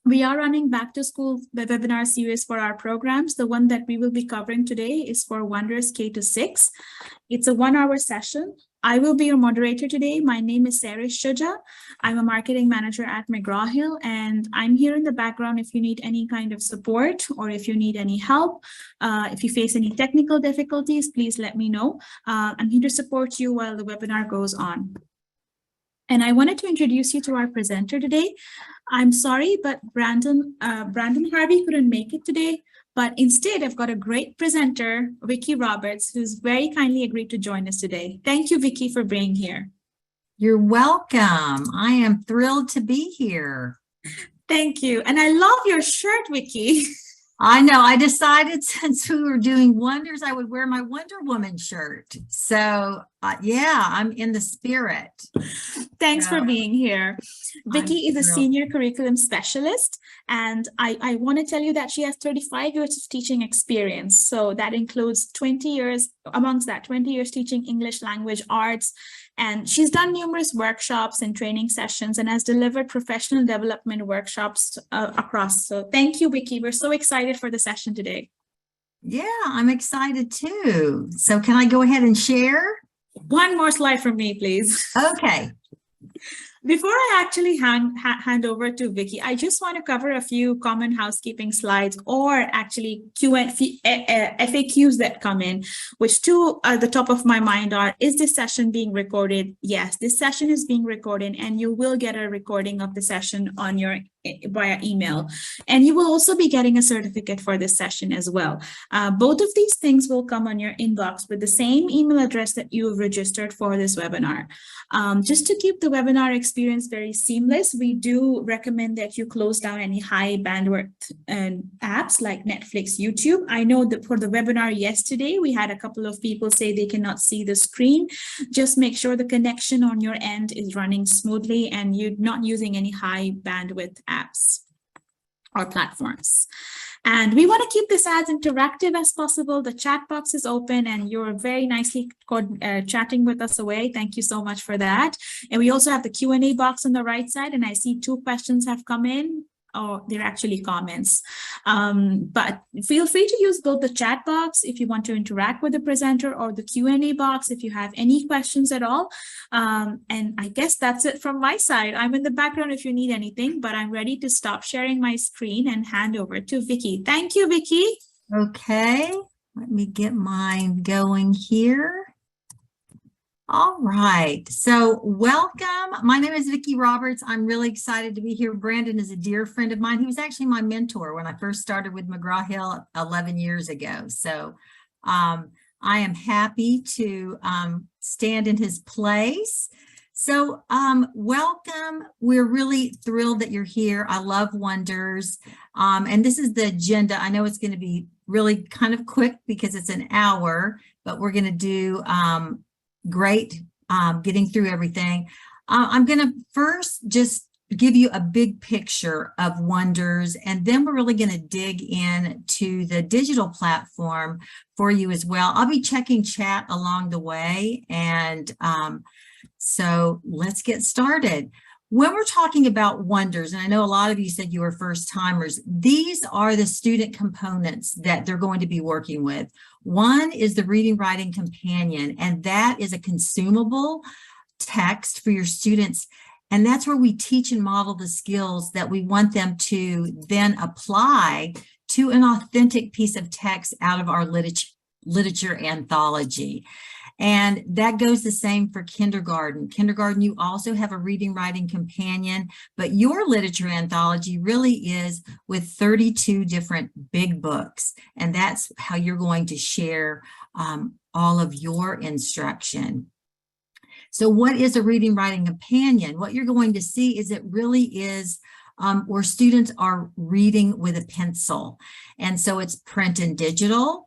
We are running back to school the webinar series for our programs. The one that we will be covering today is for Wonders K-6. It's a 1-hour session. I will be your moderator today. My name is Sarah Shuja. I'm a marketing manager at McGraw Hill, and I'm here in the background if you need any kind of support or if you need any help. If you face any technical difficulties, please let me know. I'm here to support you while the webinar goes on. And I wanted to introduce you to our presenter today. I'm sorry, but Brandon Harvey couldn't make it today, but instead I've got a great presenter, Vicki Roberts, who's very kindly agreed to join us today. Thank you, Vicki, for being here. You're welcome. I am thrilled to be here. Thank you. And I love your shirt, Vicki. I know. I decided since we were doing Wonders, I would wear my Wonder Woman shirt. So yeah, I'm in the spirit. Thanks for being here. Vicki is a senior curriculum specialist, and I want to tell you that she has 35 years of teaching experience. So that includes 20 years, amongst that 20 years teaching English language arts. And she's done numerous workshops and training sessions and has delivered professional development workshops across. So thank you, Vicki. We're so excited for the session today. Yeah, I'm excited too. So can I go ahead and share? One more slide from me, please. Okay. Before I actually hand over to Vicki, I just want to cover a few common housekeeping slides, or actually FAQs that come in, which two at the top of my mind are, is this session being recorded? Yes, this session is being recorded, and you will get a recording of the session on your via email. And you will also be getting a certificate for this session as well. Both of these things will come on your inbox with the same email address that you have registered for this webinar. Just to keep the webinar experience very seamless, we do recommend that you close down any high bandwidth apps like Netflix, YouTube. I know that for the webinar yesterday, we had a couple of people say they cannot see the screen. Just make sure the connection on your end is running smoothly and you're not using any high bandwidth apps or platforms. And we want to keep this as interactive as possible. The chat box is open and you're very nicely chatting with us away. Thank you so much for that. And we also have the Q&A box on the right side, and I see 2 questions have come in. Oh, they're actually comments. But feel free to use both the chat box if you want to interact with the presenter, or the Q&A box if you have any questions at all. And I guess that's it from my side. I'm in the background if you need anything, but I'm ready to stop sharing my screen and hand over to Vicki. Thank you, Vicki. Okay, let me get mine going here. All right, so welcome. My name is Vicki Roberts. I'm really excited to be here. Brandon is a dear friend of mine. He was actually my mentor when I first started with McGraw Hill 11 years ago. So I am happy to stand in his place. So welcome. We're really thrilled that you're here. I love Wonders. And this is the agenda. I know it's going to be really kind of quick because it's an hour, but we're going to do great getting through everything. I'm going to first just give you a big picture of Wonders, and then we're really going to dig into the digital platform for you as well. I'll be checking chat along the way, and so let's get started. When we're talking about Wonders, and I know a lot of you said you were first timers, these are the student components that they're going to be working with. One is the Reading Writing Companion, and that is a consumable text for your students. And that's where we teach and model the skills that we want them to then apply to an authentic piece of text out of our literature anthology. And that goes the same for kindergarten. Kindergarten, you also have a Reading Writing Companion, but your literature anthology really is with 32 different big books. And that's how you're going to share all of your instruction. So what is a Reading Writing Companion? What you're going to see is it really is where students are reading with a pencil. And so it's print and digital.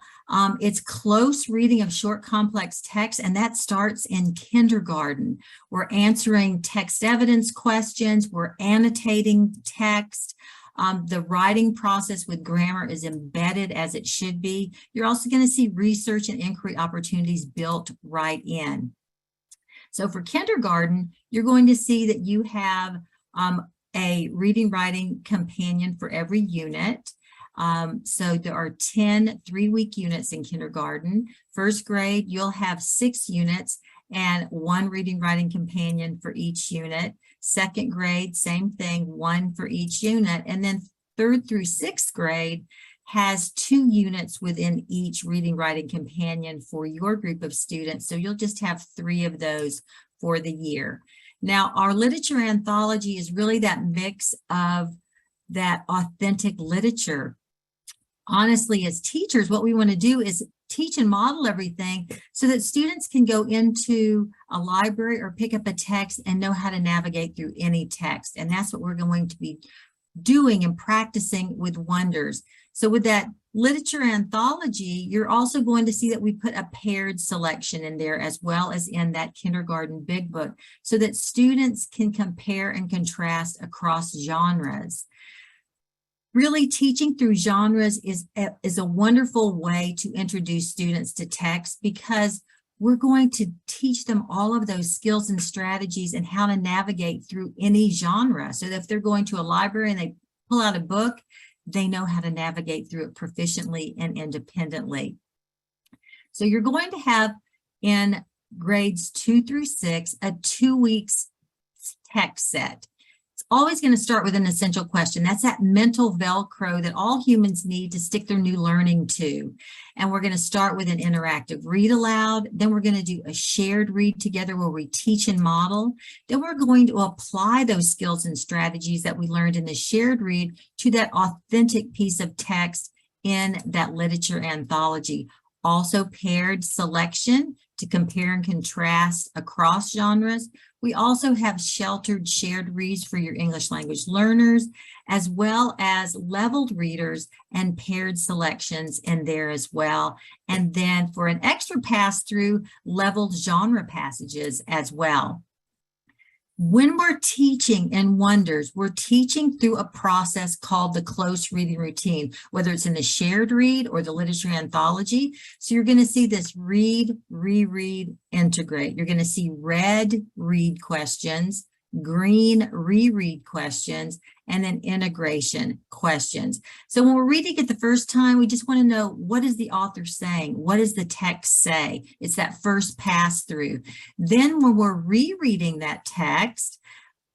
It's close reading of short, complex text, and that starts in kindergarten. We're answering text evidence questions. We're annotating text. The writing process with grammar is embedded as it should be. You're also going to see research and inquiry opportunities built right in. So for kindergarten, you're going to see that you have a reading writing companion for every unit. So there are 10 3-week units in kindergarten. First grade, you'll have 6 units and 1 reading writing companion for each unit. Second grade, same thing, 1 for each unit. And then 3rd through 6th grade has 2 units within each reading writing companion for your group of students. So you'll just have 3 of those for the year. Now, our literature anthology is really that mix of that authentic literature. Honestly, as teachers, what we want to do is teach and model everything so that students can go into a library or pick up a text and know how to navigate through any text. And that's what we're going to be doing and practicing with Wonders. So with that literature anthology, you're also going to see that we put a paired selection in there as well as in that kindergarten big book so that students can compare and contrast across genres. Really, teaching through genres is a wonderful way to introduce students to text because we're going to teach them all of those skills and strategies and how to navigate through any genre. So that if they're going to a library and they pull out a book, they know how to navigate through it proficiently and independently. So you're going to have in grades 2 through 6 a 2 weeks text set. Always going to start with an essential question. That's that mental Velcro that all humans need to stick their new learning to. And we're going to start with an interactive read aloud. Then we're going to do a shared read together where we teach and model. Then we're going to apply those skills and strategies that we learned in the shared read to that authentic piece of text in that literature anthology. Also paired selection to compare and contrast across genres. We also have sheltered shared reads for your English language learners, as well as leveled readers and paired selections in there as well. And then for an extra pass through, leveled genre passages as well. When we're teaching in Wonders, we're teaching through a process called the close reading routine, whether it's in the shared read or the literature anthology. So you're going to see this read, reread, integrate. You're going to see red read questions, green reread questions, and then integration questions. So when we're reading it the first time, we just want to know, what is the author saying? What does the text say? It's that first pass through. Then when we're rereading that text,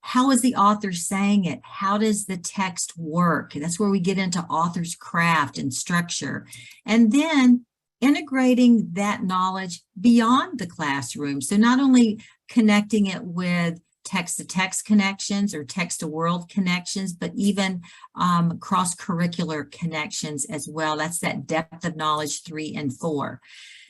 how is the author saying it? How does the text work? That's where we get into author's craft and structure. And then integrating that knowledge beyond the classroom. So not only connecting it with text-to-text connections or text-to-world connections, but even cross-curricular connections as well. That's that depth of knowledge 3 and 4.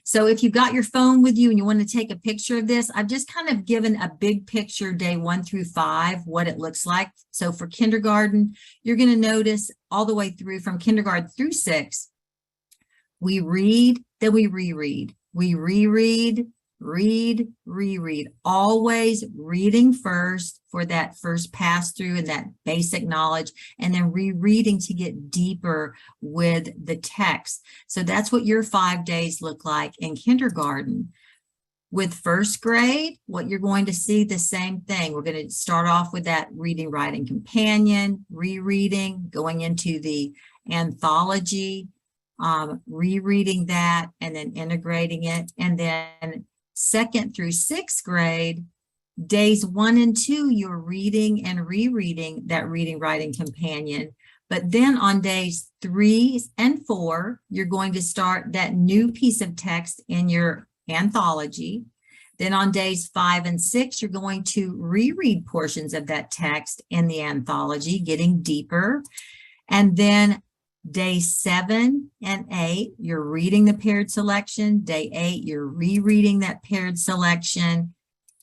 So if you've got your phone with you and you want to take a picture of this, I've just kind of given a big picture day 1 through 5, what it looks like. So for kindergarten, you're going to notice all the way through from kindergarten through 6, we read, then we reread. We reread, read, reread, always reading first for that first pass through and that basic knowledge, and then rereading to get deeper with the text. So that's what your 5 days look like in kindergarten. With first grade, what you're going to see the same thing. We're going to start off with that reading, writing companion, rereading, going into the anthology, rereading that, and then integrating it. And then 2nd through 6th grade, days 1 and 2, you're reading and rereading that reading, writing companion. But then on days 3 and 4, you're going to start that new piece of text in your anthology. Then on days 5 and 6, you're going to reread portions of that text in the anthology, getting deeper. And then day 7 and 8, you're reading the paired selection. Day 8, you're rereading that paired selection.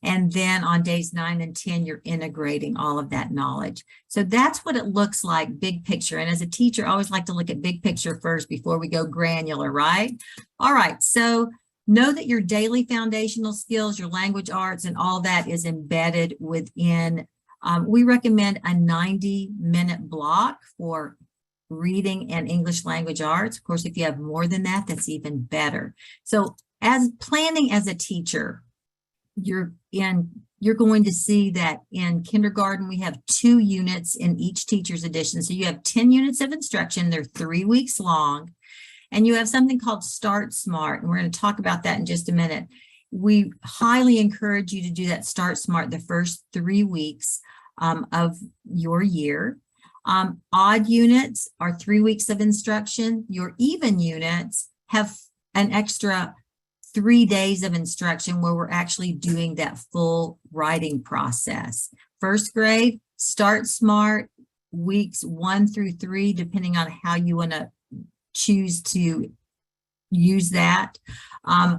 And then on days 9 and 10, you're integrating all of that knowledge. So that's what it looks like, big picture. And as a teacher, I always like to look at big picture first before we go granular, right? All right, so know that your daily foundational skills, your language arts, and all that is embedded within, we recommend a 90-minute block for reading and English language arts. Of course, if you have more than that, that's even better. So as planning as a teacher, you're you're going to see that in kindergarten, we have 2 units in each teacher's edition. So you have 10 units of instruction. They're 3 weeks long. And you have something called Start Smart. And we're going to talk about that in just a minute. We highly encourage you to do that Start Smart the first 3 weeks of your year. Odd units are 3 weeks of instruction. Your even units have an extra 3 days of instruction where we're actually doing that full writing process. First grade, Start Smart, weeks 1 through 3, depending on how you want to choose to use that.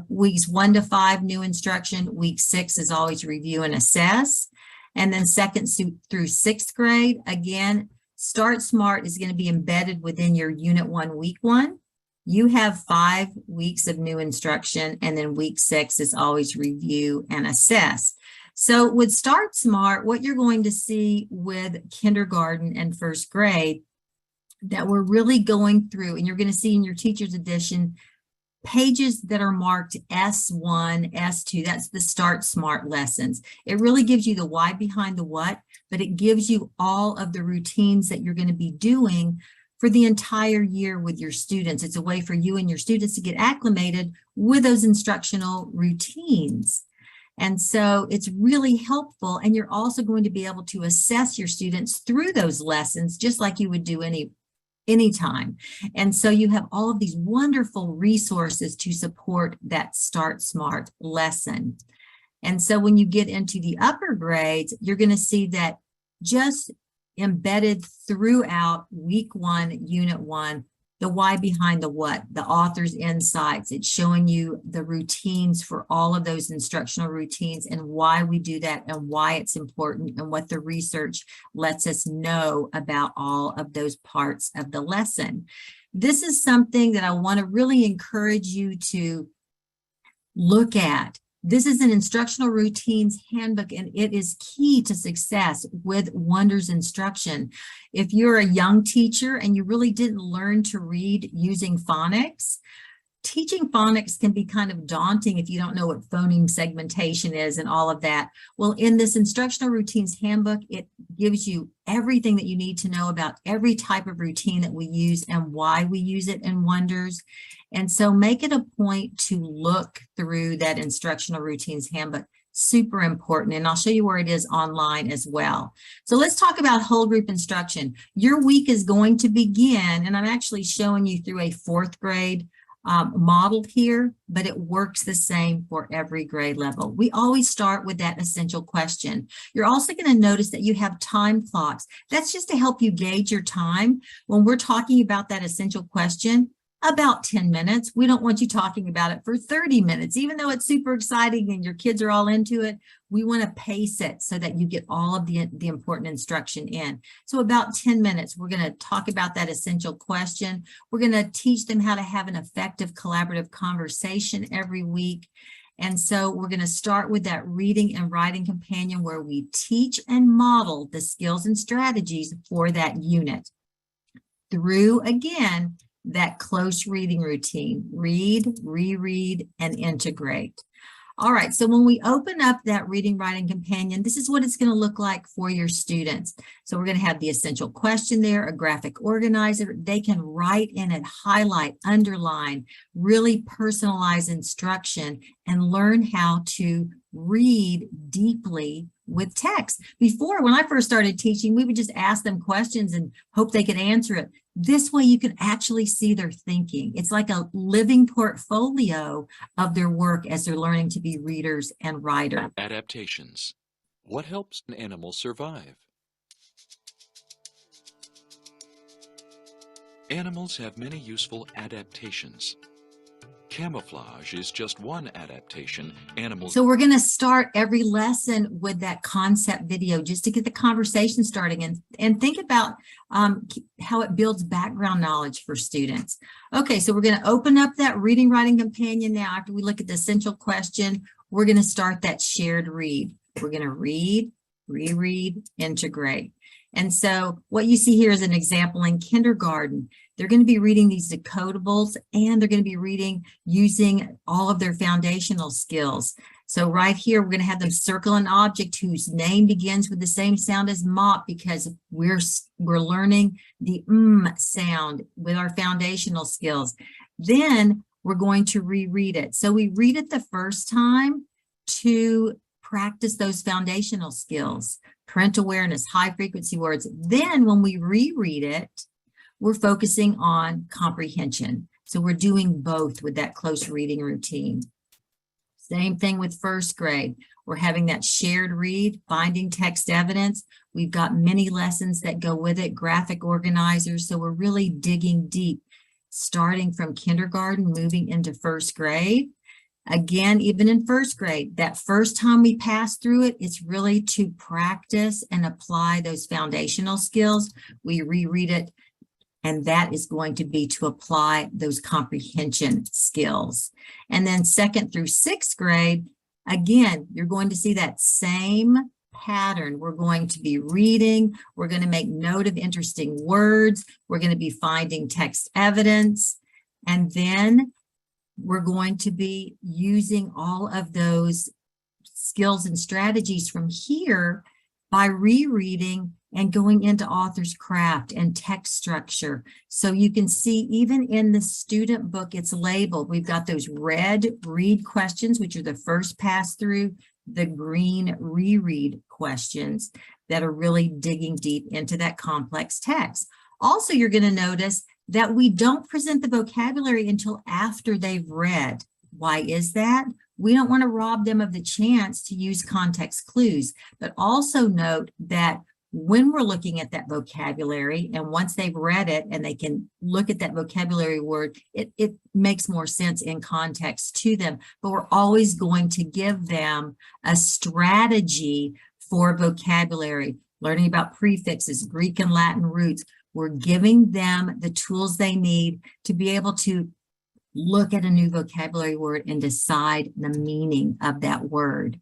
Weeks 1 to 5, new instruction. Week 6 is always review and assess. And then 2nd through 6th grade, again, Start Smart is going to be embedded within your Unit 1, Week 1. You have 5 weeks of new instruction, and then week 6 is always review and assess. So with Start Smart, what you're going to see with kindergarten and first grade, that we're really going through, and you're going to see in your teacher's edition, pages that are marked S1, S2, that's the Start Smart lessons. It really gives you the why behind the what, but it gives you all of the routines that you're going to be doing for the entire year with your students. It's a way for you and your students to get acclimated with those instructional routines. And so it's really helpful, and you're also going to be able to assess your students through those lessons, just like you would do anytime. And so you have all of these wonderful resources to support that Start Smart lesson. And so when you get into the upper grades, you're going to see that just embedded throughout week 1, unit 1, the why behind the what, the author's insights. It's showing you the routines for all of those instructional routines and why we do that and why it's important and what the research lets us know about all of those parts of the lesson. This is something that I want to really encourage you to look at. This is an instructional routines handbook, and it is key to success with Wonders Instruction. If you're a young teacher and you really didn't learn to read using phonics, teaching phonics can be kind of daunting if you don't know what phoneme segmentation is and all of that. Well, in this instructional routines handbook, it gives you everything that you need to know about every type of routine that we use and why we use it in Wonders. And so make it a point to look through that instructional routines handbook. Super important. And I'll show you where it is online as well. So let's talk about whole group instruction. Your week is going to begin, and I'm actually showing you through a 4th grade model here, but it works the same for every grade level. We always start with that essential question. You're also going to notice that you have time clocks. That's just to help you gauge your time. When we're talking about that essential question, about 10 minutes. We don't want you talking about it for 30 minutes, even though it's super exciting and your kids are all into it. We want to pace it so that you get all of the important instruction in. So about 10 minutes, we're going to talk about that essential question. We're going to teach them how to have an effective collaborative conversation every week. And so we're going to start with that reading and writing companion where we teach and model the skills and strategies for that unit. Through, again, that close reading routine, read, reread, and integrate. All right, so when we open up that reading, writing companion, this is what it's going to look like for your students. So we're going to have the essential question there, a graphic organizer. They can write in it, highlight, underline, really personalize instruction, and learn how to read deeply with text. Before, when I first started teaching, we would just ask them questions and hope they could answer it. This way you can actually see their thinking. It's like a living portfolio of their work as they're learning to be readers and writers. Adaptations. What helps an animal survive? Animals have many useful adaptations. Camouflage is just one adaptation animals. So we're going to start every lesson with that concept video just to get the conversation starting and think about how it builds background knowledge for students. Okay, so we're going to open up that reading, writing companion now. After we look at the essential question, we're going to start that shared read. We're going to read, reread, integrate. And so what you see here is an example in kindergarten. They're going to be reading these decodables, and they're going to be reading using all of their foundational skills. So right here, we're going to have them circle an object whose name begins with the same sound as mop, because we're learning the sound with our foundational skills. Then we're going to reread it. So we read it the first time to practice those foundational skills, print awareness, high frequency words. Then when we reread it, we're focusing on comprehension. So we're doing both with that close reading routine. Same thing with first grade. We're having that shared read, finding text evidence. We've got many lessons that go with it, graphic organizers. So we're really digging deep, starting from kindergarten, moving into first grade. Again, even in first grade, that first time we pass through it, it's really to practice and apply those foundational skills. We reread it, and that is going to be to apply those comprehension skills. And then second through sixth grade, again, you're going to see that same pattern. We're going to be reading. We're going to make note of interesting words. We're going to be finding text evidence. And then we're going to be using all of those skills and strategies from here by rereading and going into author's craft and text structure. So you can see even in the student book, it's labeled. We've got those red read questions, which are the first pass through, the green reread questions that are really digging deep into that complex text. Also, you're going to notice that we don't present the vocabulary until after they've read. Why is that? We don't want to rob them of the chance to use context clues, but also note that when we're looking at that vocabulary, and once they've read it and they can look at that vocabulary word, it makes more sense in context to them. But we're always going to give them a strategy for vocabulary, learning about prefixes, Greek and Latin roots. We're giving them the tools they need to be able to look at a new vocabulary word and decide the meaning of that word.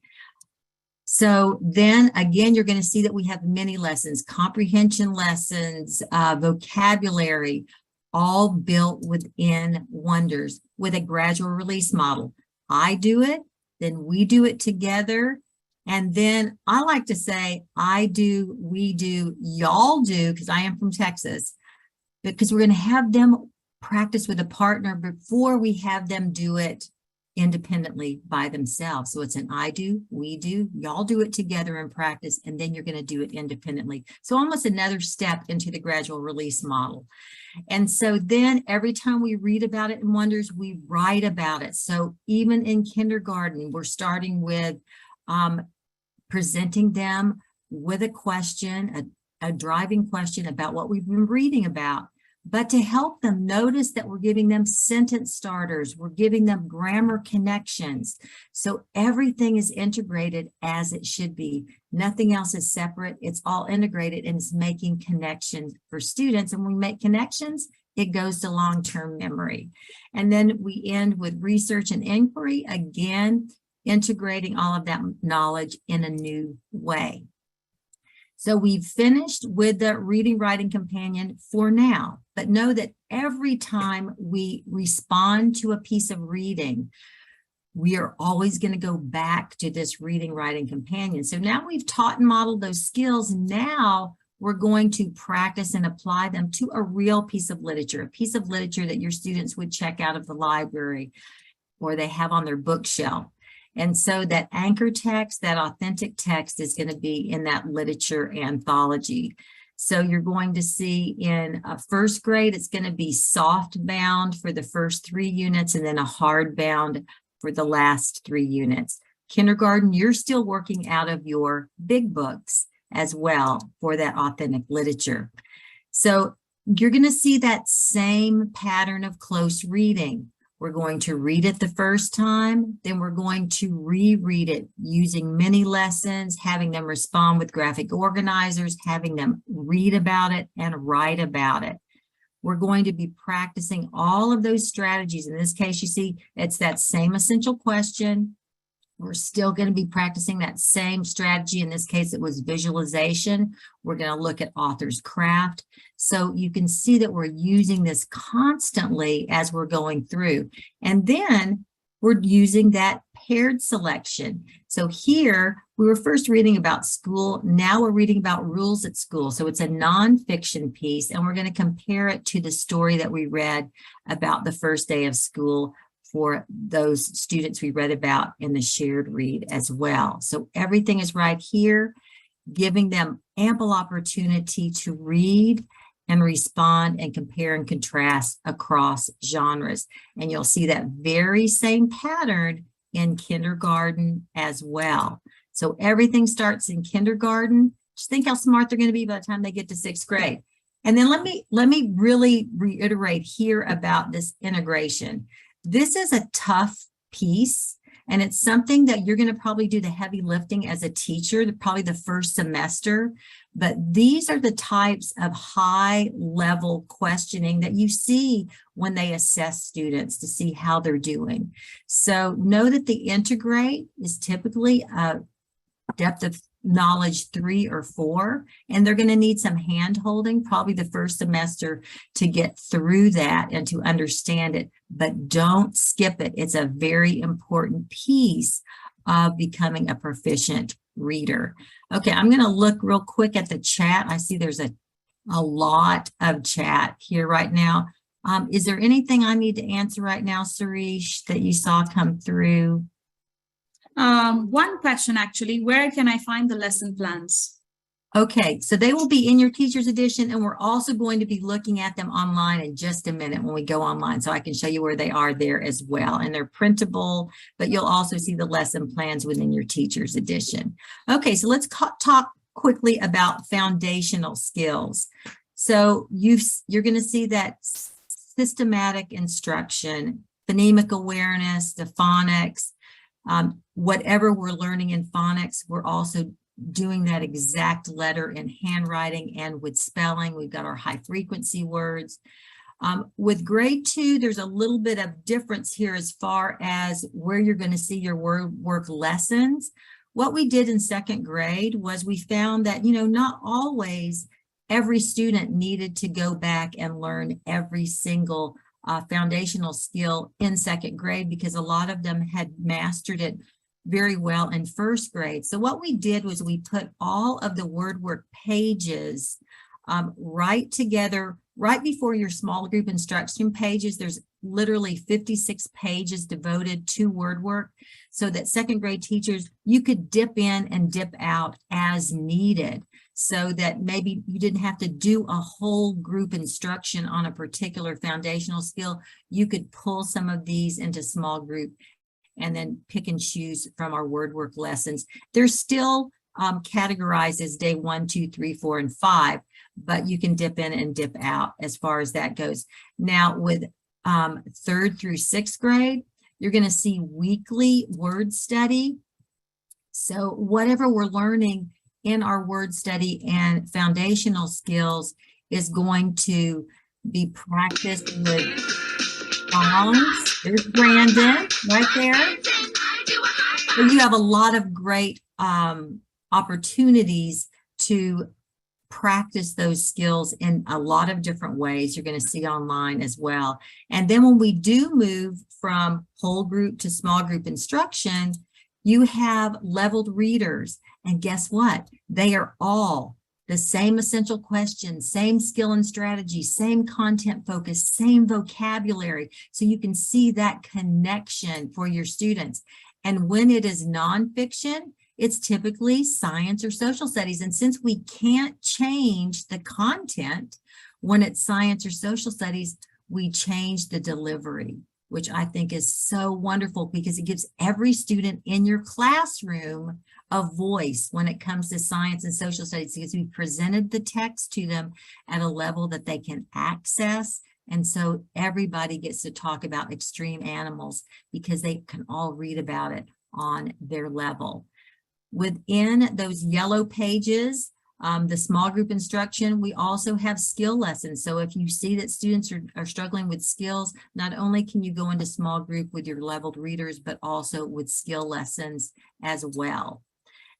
So then again, you're going to see that we have many lessons, comprehension lessons, vocabulary, all built within Wonders with a gradual release model. I do it, then we do it together. And then I like to say, I do, we do, y'all do, because I am from Texas, because we're going to have them practice with a partner before we have them do it independently by themselves. So it's an I do, we do, y'all do it together in practice, and then you're going to do it independently. So almost another step into the gradual release model. And so then every time we read about it in Wonders, we write about it. So even in kindergarten, we're starting with presenting them with a question, a driving question about what we've been reading about. But to help them, notice that we're giving them sentence starters, we're giving them grammar connections. So everything is integrated as it should be. Nothing else is separate. It's all integrated, and it's making connections for students. And when we make connections, it goes to long-term memory. And then we end with research and inquiry, again, integrating all of that knowledge in a new way. So we've finished with the reading, writing companion for now, but know that every time we respond to a piece of reading, we are always going to go back to this reading, writing companion. So now we've taught and modeled those skills. Now we're going to practice and apply them to a real piece of literature, a piece of literature that your students would check out of the library or they have on their bookshelf. And so that anchor text, that authentic text, is going to be in that literature anthology. So you're going to see in first grade, it's going to be soft bound for the first 3 units and then a hard bound for the last 3 units. Kindergarten, you're still working out of your big books as well for that authentic literature. So you're going to see that same pattern of close reading. We're going to read it the first time, then we're going to reread it using mini lessons, having them respond with graphic organizers, having them read about it and write about it. We're going to be practicing all of those strategies. In this case, you see, it's that same essential question. We're still going to be practicing that same strategy. In this case, it was visualization. We're going to look at author's craft. So you can see that we're using this constantly as we're going through. And then we're using that paired selection. So here we were first reading about school. Now we're reading about rules at school. So it's a nonfiction piece, and we're going to compare it to the story that we read about the first day of school for those students we read about in the shared read as well. So everything is right here, giving them ample opportunity to read and respond and compare and contrast across genres. And you'll see that very same pattern in kindergarten as well. So everything starts in kindergarten. Just think how smart they're going to be by the time they get to 6th grade. And then let me really reiterate here about this integration. This is a tough piece, and it's something that you're going to probably do the heavy lifting as a teacher, probably the first semester. But these are the types of high-level questioning that you see when they assess students to see how they're doing. So know that the integrate is typically a depth of knowledge 3 or 4, and they're going to need some hand-holding probably the first semester to get through that and to understand it, but don't skip it. It's a very important piece of becoming a proficient reader. Okay, I'm going to look real quick at the chat. I see there's a lot of chat here right now. Is there anything I need to answer right now, Suresh, that you saw come through? One question actually, where can I find the lesson plans? Okay, so they will be in your teacher's edition, and we're also going to be looking at them online in just a minute when we go online, so I can show you where they are there as well. And they're printable, but you'll also see the lesson plans within your teacher's edition. Okay, so let's talk quickly about foundational skills. So you're going to see that systematic instruction, phonemic awareness, the phonics, whatever we're learning in phonics, we're also doing that exact letter in handwriting and with spelling. We've got our high frequency words. With grade 2, there's a little bit of difference here as far as where you're going to see your word work lessons. What we did in 2nd grade was we found that, not always every student needed to go back and learn every single foundational skill in 2nd grade, because a lot of them had mastered it very well in 1st grade. So what we did was we put all of the word work pages right together, right before your small group instruction pages. There's literally 56 pages devoted to word work, so that 2nd grade teachers, you could dip in and dip out as needed, so that maybe you didn't have to do a whole group instruction on a particular foundational skill. You could pull some of these into small group and then pick and choose from our word work lessons. They're still categorized as day 1, 2, 3, 4, and 5, but you can dip in and dip out as far as that goes. Now with 3rd through 6th grade, you're going to see weekly word study. So whatever we're learning in our word study and foundational skills is going to be practiced with songs. There's Brandon right there. So you have a lot of great opportunities to practice those skills in a lot of different ways. You're going to see online as well. And then when we do move from whole group to small group instruction, you have leveled readers. And guess what? They are all the same essential questions, same skill and strategy, same content focus, same vocabulary. So you can see that connection for your students. And when it is nonfiction, it's typically science or social studies. And since we can't change the content when it's science or social studies, we change the delivery, which I think is so wonderful, because it gives every student in your classroom a voice when it comes to science and social studies, because we presented the text to them at a level that they can access. And so everybody gets to talk about extreme animals because they can all read about it on their level. Within those yellow pages, the small group instruction, we also have skill lessons. So if you see that students are struggling with skills, not only can you go into small group with your leveled readers, but also with skill lessons as well.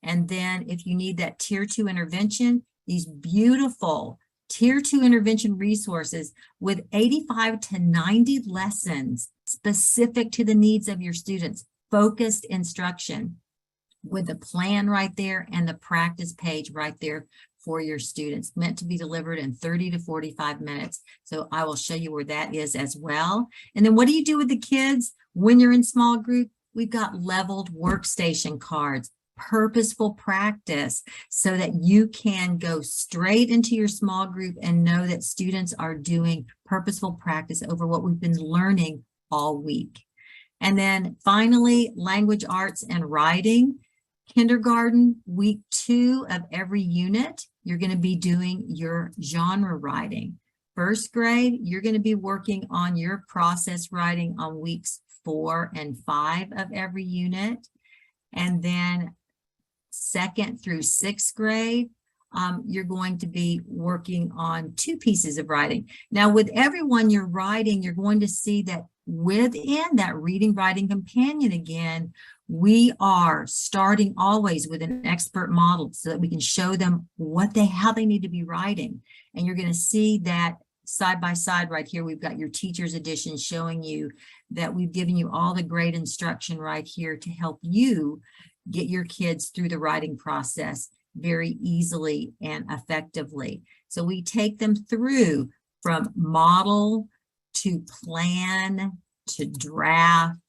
And then if you need that tier 2 intervention, these beautiful tier 2 intervention resources with 85 to 90 lessons specific to the needs of your students. focused instruction with a plan right there and the practice page right there for your students, meant to be delivered in 30 to 45 minutes. So I will show you where that is as well. And then what do you do with the kids when you're in small group? We've got leveled workstation cards, purposeful practice, so that you can go straight into your small group and know that students are doing purposeful practice over what we've been learning all week. And then finally, language arts and writing. Kindergarten, week 2 of every unit, you're going to be doing your genre writing. First grade, you're going to be working on your process writing on weeks 4 and 5 of every unit. And then 2nd through 6th grade, you're going to be working on 2 pieces of writing. Now, with everyone you're writing, you're going to see that within that reading writing companion again, we are starting always with an expert model so that we can show them how they need to be writing. And you're going to see that side by side right here, we've got your teacher's edition showing you that we've given you all the great instruction right here to help you get your kids through the writing process very easily and effectively. So we take them through from model to plan to draft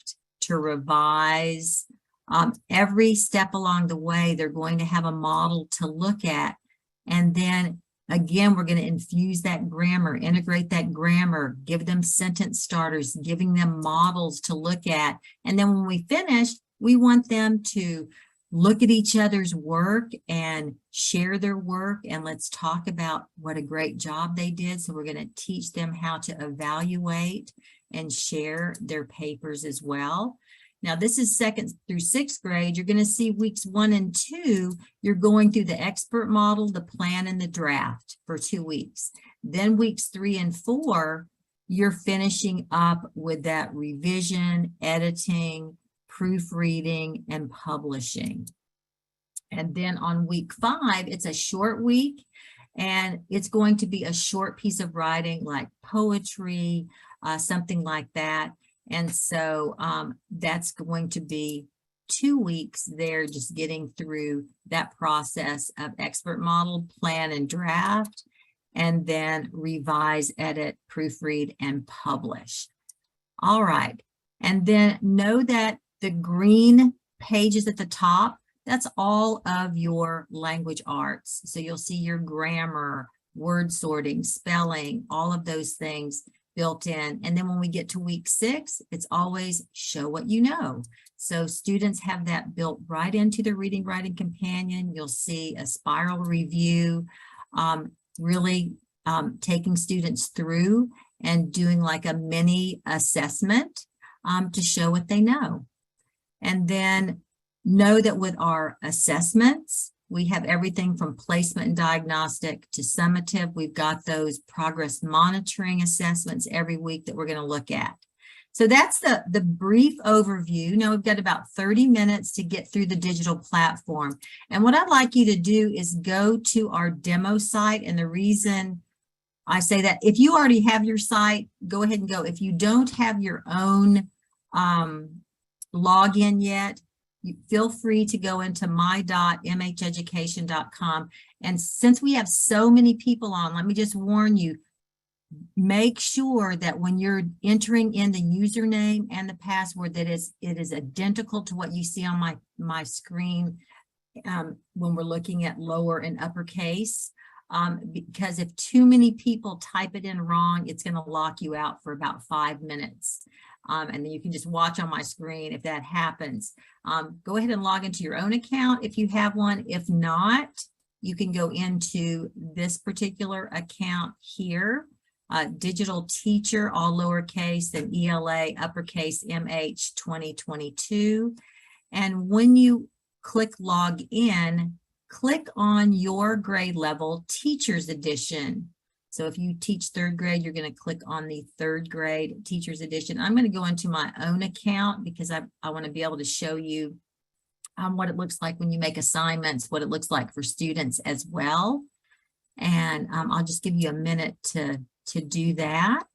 to revise. Every step along the way, they're going to have a model to look at. And then again, we're going to infuse that grammar, integrate that grammar, give them sentence starters, giving them models to look at. And then when we finish, we want them to look at each other's work and share their work. And let's talk about what a great job they did. So we're going to teach them how to evaluate and share their papers as well. Now, this is 2nd through 6th grade. You're going to see weeks 1 and 2, you're going through the expert model, the plan, and the draft for 2 weeks. Then weeks 3 and 4, you're finishing up with that revision, editing, proofreading, and publishing. And then on week 5, it's a short week, and it's going to be a short piece of writing like poetry, something like that. And so that's going to be 2 weeks there, just getting through that process of expert model, plan, and draft, and then revise, edit, proofread, and publish. All right. And then know that the green pages at the top, that's all of your language arts. So you'll see your grammar, word sorting, spelling, all of those things built in. And then when we get to week 6, it's always show what you know. So students have that built right into the reading writing companion. You'll see a spiral review, really taking students through and doing like a mini assessment to show what they know. And then know that with our assessments, we have everything from placement and diagnostic to summative. We've got those progress monitoring assessments every week that we're going to look at. So that's the brief overview. Now we've got about 30 minutes to get through the digital platform. And what I'd like you to do is go to our demo site. And the reason I say that, if you already have your site, go ahead and go. If you don't have your own login yet, feel free to go into my.mheducation.com. And since we have so many people on, let me just warn you, make sure that when you're entering in the username and the password that it is identical to what you see on my screen when we're looking at lower and uppercase. Because if too many people type it in wrong, it's going to lock you out for about 5 minutes. And then you can just watch on my screen if that happens. Go ahead and log into your own account if you have one. If not, you can go into this particular account here, Digital Teacher, all lowercase, and ELA, uppercase, MH 2022. And when you click log in, click on your grade level Teacher's Edition. So if you teach 3rd grade, you're going to click on the 3rd grade Teacher's Edition. I'm going to go into my own account because I want to be able to show you what it looks like when you make assignments, what it looks like for students as well. And I'll just give you a minute to do that.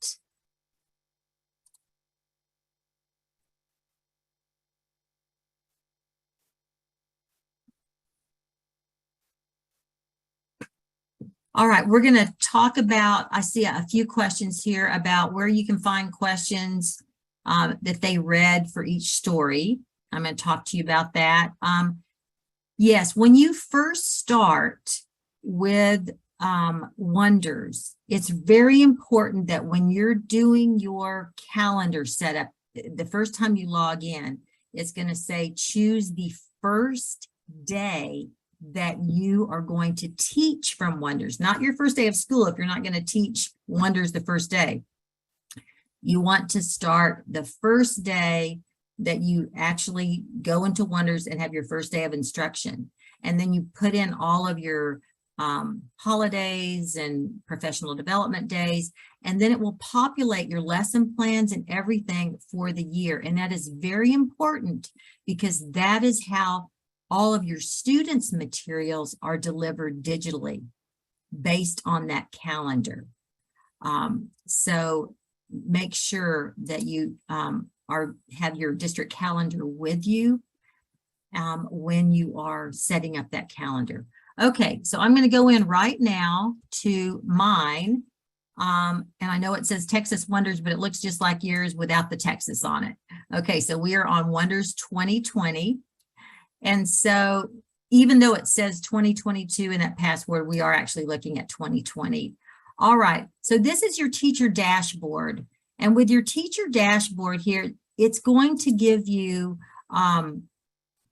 All right, we're going to talk about, I see a few questions here about where you can find questions that they read for each story. I'm going to talk to you about that. Yes, when you first start with Wonders, it's very important that when you're doing your calendar setup, the first time you log in, it's going to say choose the first day that you are going to teach from Wonders, not your first day of school if you're not going to teach Wonders the first day. You want to start the first day that you actually go into Wonders and have your first day of instruction. And then you put in all of your holidays and professional development days, and then it will populate your lesson plans and everything for the year. And that is very important because that is how all of your students' materials are delivered digitally based on that calendar. So make sure that you have your district calendar with you when you are setting up that calendar. Okay, so I'm going to go in right now to mine. And I know it says Texas Wonders, but it looks just like yours without the Texas on it. Okay, so we are on Wonders 2020. And so even though it says 2022 in that password, we are actually looking at 2020. All right, so this is your teacher dashboard. And with your teacher dashboard here, it's going to give you,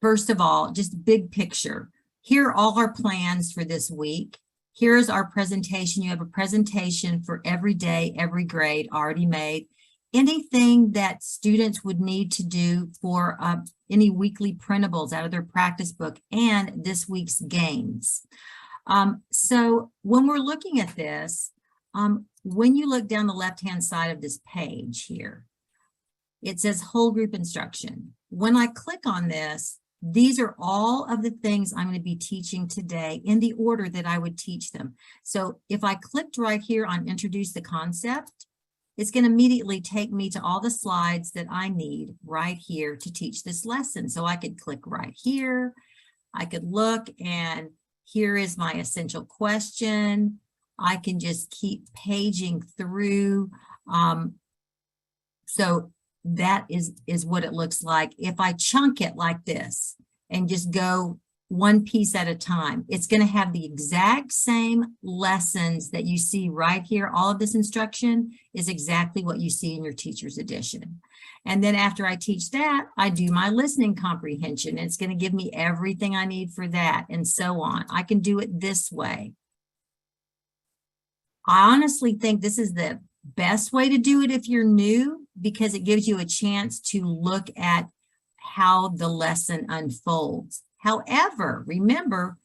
first of all, just big picture. Here are all our plans for this week. Here's our presentation. You have a presentation for every day, every grade already made. Anything that students would need to do for any weekly printables out of their practice book and this week's games. So when we're looking at this, when you look down the left-hand side of this page here, it says whole group instruction. When I click on this, these are all of the things I'm going to be teaching today in the order that I would teach them. So if I clicked right here on introduce the concept, it's going to immediately take me to all the slides that I need right here to teach this lesson. So I could click right here. I could look and here is my essential question. I can just keep paging through. So that is what it looks like. If I chunk it like this and just go one piece at a time, it's going to have the exact same lessons that you see right here. All of this instruction is exactly what you see in your teacher's edition. And then after I teach that, I do my listening comprehension. It's going to give me everything I need for that and so on. I can do it this way. I honestly think this is the best way to do it if you're new, because it gives you a chance to look at how the lesson unfolds. However, remember,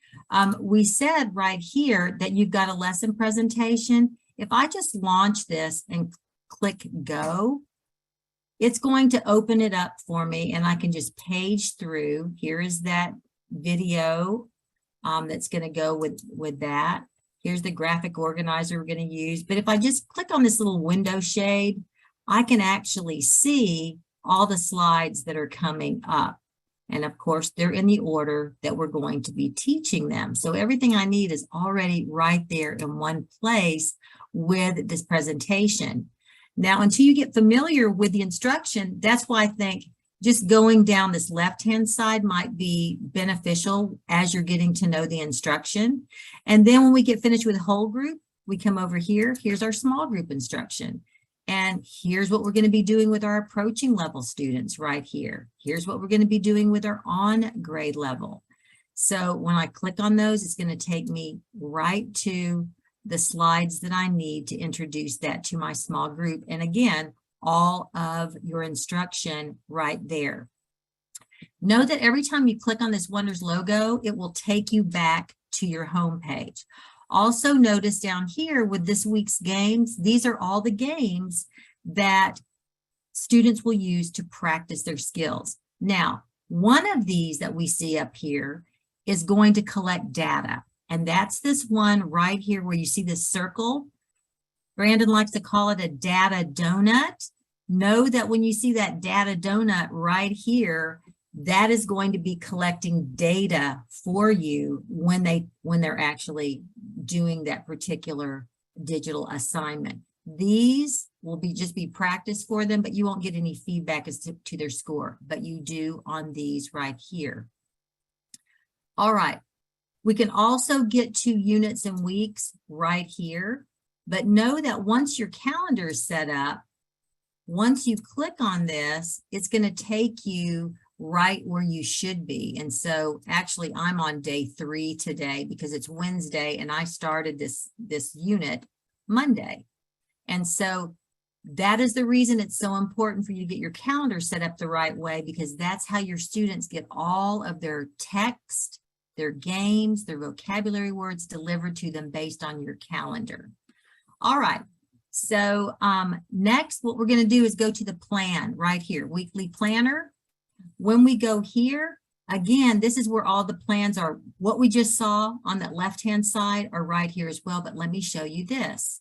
we said right here that you've got a lesson presentation. If I just launch this and click go, it's going to open it up for me and I can just page through. Here is that video that's going to go with that. Here's the graphic organizer we're going to use. But if I just click on this little window shade, I can actually see all the slides that are coming up. And of course, they're in the order that we're going to be teaching them. So everything I need is already right there in one place with this presentation. Now, until you get familiar with the instruction, that's why I think just going down this left-hand side might be beneficial as you're getting to know the instruction. And then when we get finished with whole group, we come over here. Here's our small group instruction. And here's what we're going to be doing with our approaching level students right here. Here's what we're going to be doing with our on grade level. So when I click on those, it's going to take me right to the slides that I need to introduce that to my small group. And again, all of your instruction right there. Know that every time you click on this Wonders logo, it will take you back to your home page. Also notice down here with this week's games, these are all the games that students will use to practice their skills. Now, one of these that we see up here is going to collect data. And that's this one right here where you see this circle. Brandon likes to call it a data donut. Know that when you see that data donut right here, that is going to be collecting data for you when they're actually doing that particular digital assignment. These will just be practice for them, but you won't get any feedback as to their score, but you do on these right here. All right. We can also get to units and weeks right here, but know that once your calendar is set up, once you click on this, it's going to take you right where you should be. And so actually I'm on day 3 today because it's Wednesday and I started this unit Monday. And so that is the reason it's so important for you to get your calendar set up the right way, because that's how your students get all of their text, their games, their vocabulary words delivered to them based on your calendar. All right. So next, what we're going to do is go to the plan right here, weekly planner. When we go here, again, this is where all the plans are. What we just saw on that left-hand side are right here as well, but let me show you this.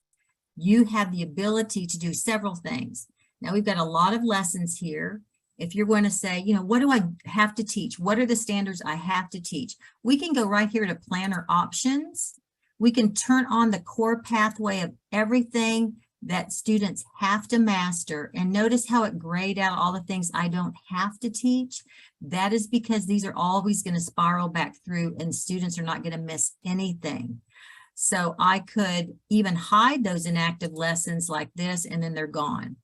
You have the ability to do several things. Now we've got a lot of lessons here. If you're going to say, you know, what do I have to teach? What are the standards I have to teach? We can go right here to planner options. We can turn on the core pathway of everything that students have to master, and notice how it grayed out all the things I don't have to teach. That is because these are always going to spiral back through and students are not going to miss anything. So I could even hide those inactive lessons like this and then they're gone.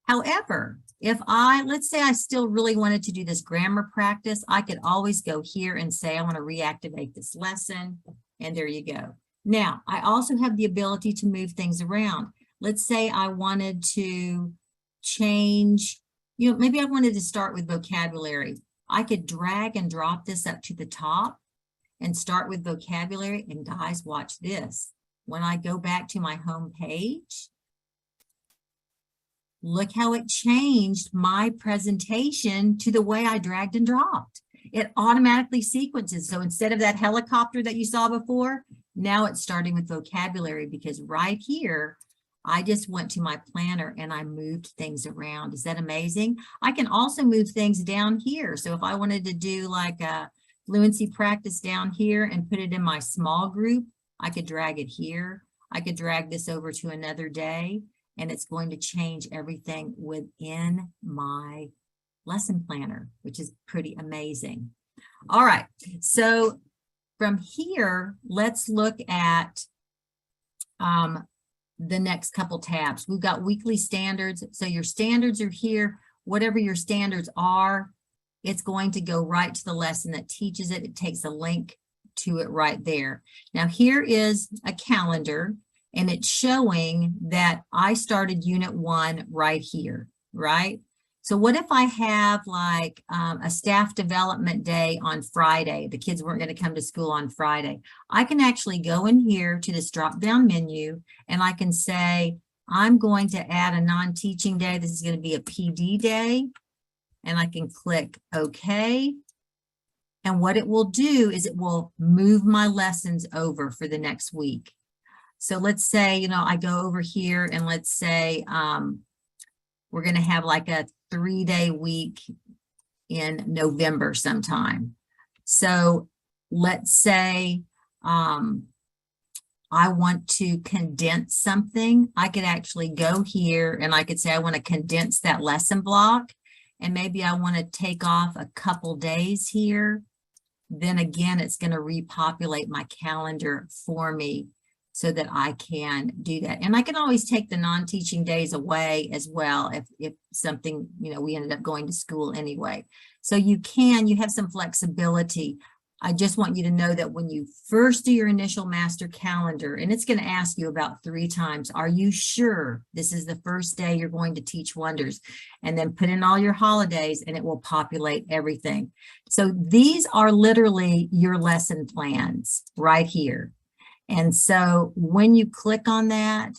However, if let's say I still really wanted to do this grammar practice, I could always go here and say I want to reactivate this lesson, and there you go. Now, I also have the ability to move things around. Let's say I wanted to change, you know, maybe I wanted to start with vocabulary. I could drag and drop this up to the top and start with vocabulary. And guys, watch this. When I go back to my home page, look how it changed my presentation to the way I dragged and dropped. It automatically sequences. So instead of that helicopter that you saw before, now it's starting with vocabulary, because right here, I just went to my planner and I moved things around. Is that amazing? I can also move things down here. So if I wanted to do like a fluency practice down here and put it in my small group, I could drag it here. I could drag this over to another day, and it's going to change everything within my lesson planner, which is pretty amazing. All right, so from here, let's look at the next couple tabs. We've got weekly standards. So your standards are here. Whatever your standards are, it's going to go right to the lesson that teaches it. It takes a link to it right there. Now here is a calendar, and it's showing that I started unit 1 right here, right? So what if I have like a staff development day on Friday? The kids weren't going to come to school on Friday. I can actually go in here to this drop-down menu, and I can say, I'm going to add a non-teaching day. This is going to be a PD day. And I can click OK. And what it will do is it will move my lessons over for the next week. So let's say, you know, I go over here and let's say we're going to have like a 3-day week in November sometime. So let's say I want to condense something. I could actually go here and I could say I want to condense that lesson block. And maybe I want to take off a couple days here. Then again, it's going to repopulate my calendar for me so that I can do that. And I can always take the non-teaching days away as well if something, you know, we ended up going to school anyway. So you have some flexibility. I just want you to know that when you first do your initial master calendar, and it's going to ask you about 3 times, are you sure this is the first day you're going to teach wonders? And then put in all your holidays and it will populate everything. So these are literally your lesson plans right here. And so when you click on that,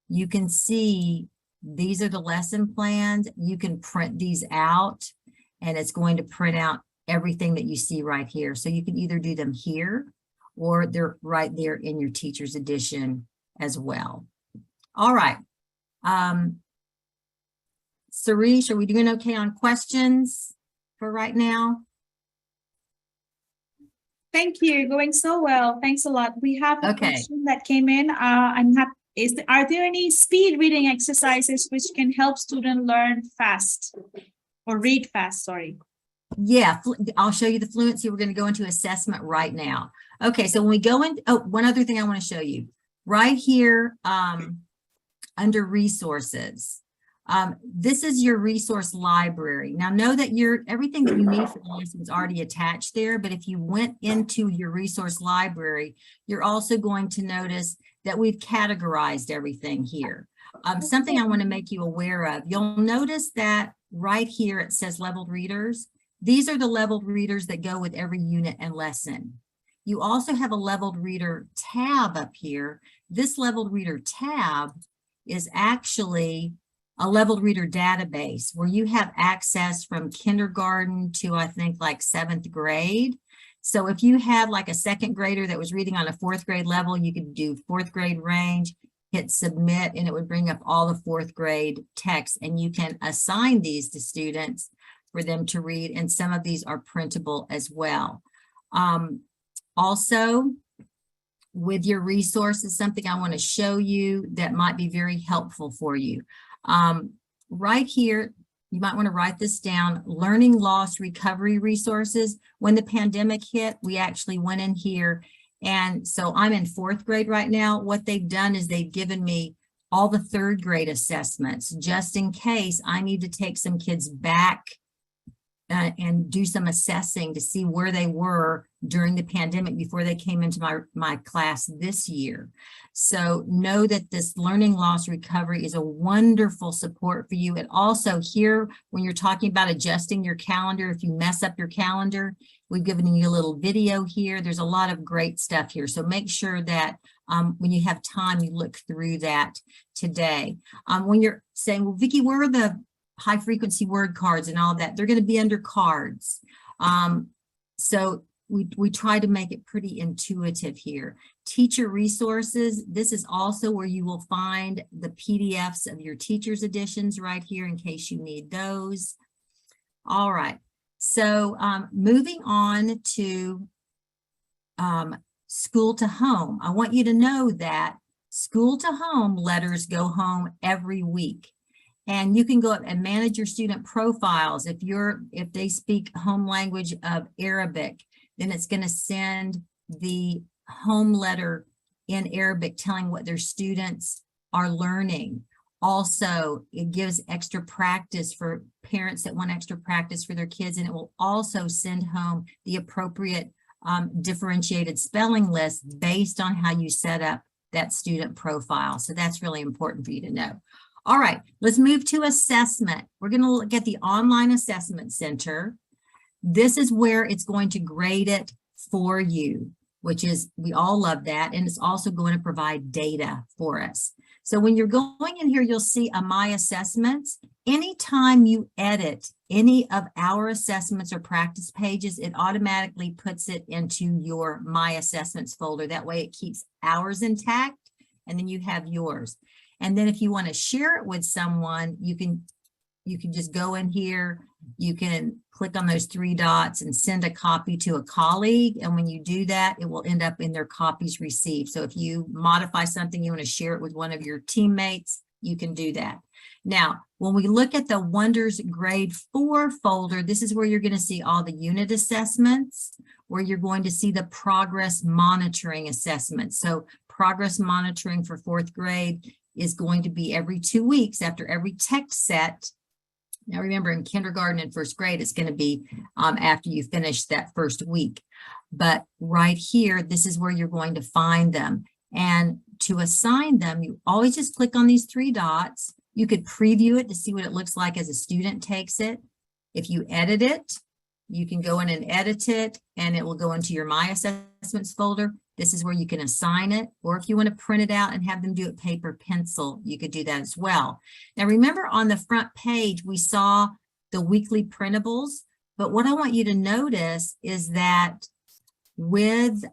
you can see these are the lesson plans. You can print these out, and it's going to print out everything that you see right here. So you can either do them here or they're right there in your teacher's edition as well. All right. Sarish, are we doing okay on questions for right now? Thank you. Going so well. Thanks a lot. We have a Okay. question that came in. I'm happy. Are there any speed reading exercises which can help students learn fast or read fast? Sorry. Yeah, I'll show you the fluency. We're going to go into assessment right now. Okay, so when we go in, oh, one other thing I want to show you. Right here, under resources, this is your resource library. Now know that everything that you need for the lesson is already attached there, but if you went into your resource library, you're also going to notice that we've categorized everything here. Something I want to make you aware of, you'll notice that right here it says leveled readers. These are the leveled readers that go with every unit and lesson. You also have a leveled reader tab up here. This leveled reader tab is actually a leveled reader database where you have access from kindergarten to, I think, like 7th grade. So if you had like a second grader that was reading on a 4th grade level, you could do 4th grade range, hit submit, and it would bring up all the 4th grade text, and you can assign these to students for them to read, and some of these are printable as well. Also, with your resources, something I want to show you that might be very helpful for you. Right here, you might want to write this down, learning loss recovery resources. When the pandemic hit, we actually went in here, and so I'm in 4th grade right now. What they've done is they've given me all the 3rd grade assessments, just in case I need to take some kids back and do some assessing to see where they were during the pandemic before they came into my class this year. So know that this learning loss recovery is a wonderful support for you. And also here, when you're talking about adjusting your calendar, if you mess up your calendar, we've given you a little video here. There's a lot of great stuff here. So make sure that when you have time, you look through that today. When you're saying, well, Vicki, where are the high frequency word cards and all that? They're going to be under cards. So we try to make it pretty intuitive here. Teacher resources, this is also where you will find the PDFs of your teacher's editions right here in case you need those. All right, so moving on to school to home. I want you to know that school to home letters go home every week. And you can go up and manage your student profiles. If they speak home language of Arabic, then it's going to send the home letter in Arabic telling what their students are learning. Also, it gives extra practice for parents that want extra practice for their kids, and it will also send home the appropriate differentiated spelling list based on how you set up that student profile. So that's really important for you to know. All right, let's move to assessment. We're going to look at the online assessment center. This is where it's going to grade it for you, which is, we all love that. And it's also going to provide data for us. So when you're going in here, you'll see a My Assessments. Anytime you edit any of our assessments or practice pages, it automatically puts it into your My Assessments folder. That way it keeps ours intact, and then you have yours. And then if you want to share it with someone, you can just go in here, you can click on those 3 dots and send a copy to a colleague. And when you do that, it will end up in their copies received. So if you modify something, you want to share it with one of your teammates, you can do that. Now, when we look at the Wonders Grade 4 folder, this is where you're going to see all the unit assessments, where you're going to see the progress monitoring assessments. So progress monitoring for 4th grade is going to be every 2 weeks after every text set. Now remember, in kindergarten and 1st grade, it's going to be after you finish that 1st week. But right here, this is where you're going to find them. And to assign them, you always just click on these 3 dots. You could preview it to see what it looks like as a student takes it. If you edit it, you can go in and edit it, and it will go into your My Assessments folder. This is where you can assign it, or if you want to print it out and have them do it paper pencil, you could do that as well. Now remember, on the front page, we saw the weekly printables, but what I want you to notice is that with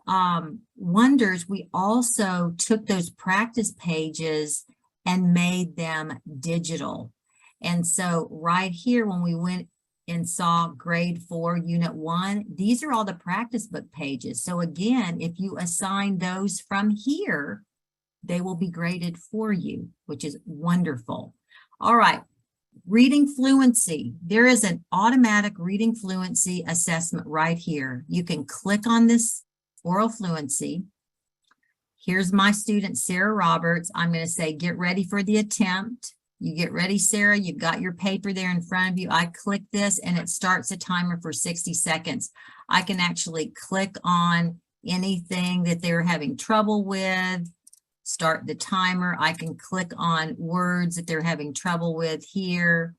Wonders, we also took those practice pages and made them digital. And so right here, when we went and saw grade 4, unit 1, these are all the practice book pages. So again, if you assign those from here, they will be graded for you, which is wonderful. All right, reading fluency. There is an automatic reading fluency assessment right here. You can click on this oral fluency. Here's my student, Sarah Roberts. I'm going to say, get ready for the attempt. You get ready, Sarah. You've got your paper there in front of you. I click this and it starts a timer for 60 seconds. I can actually click on anything that they're having trouble with, start the timer. I can click on words that they're having trouble with here.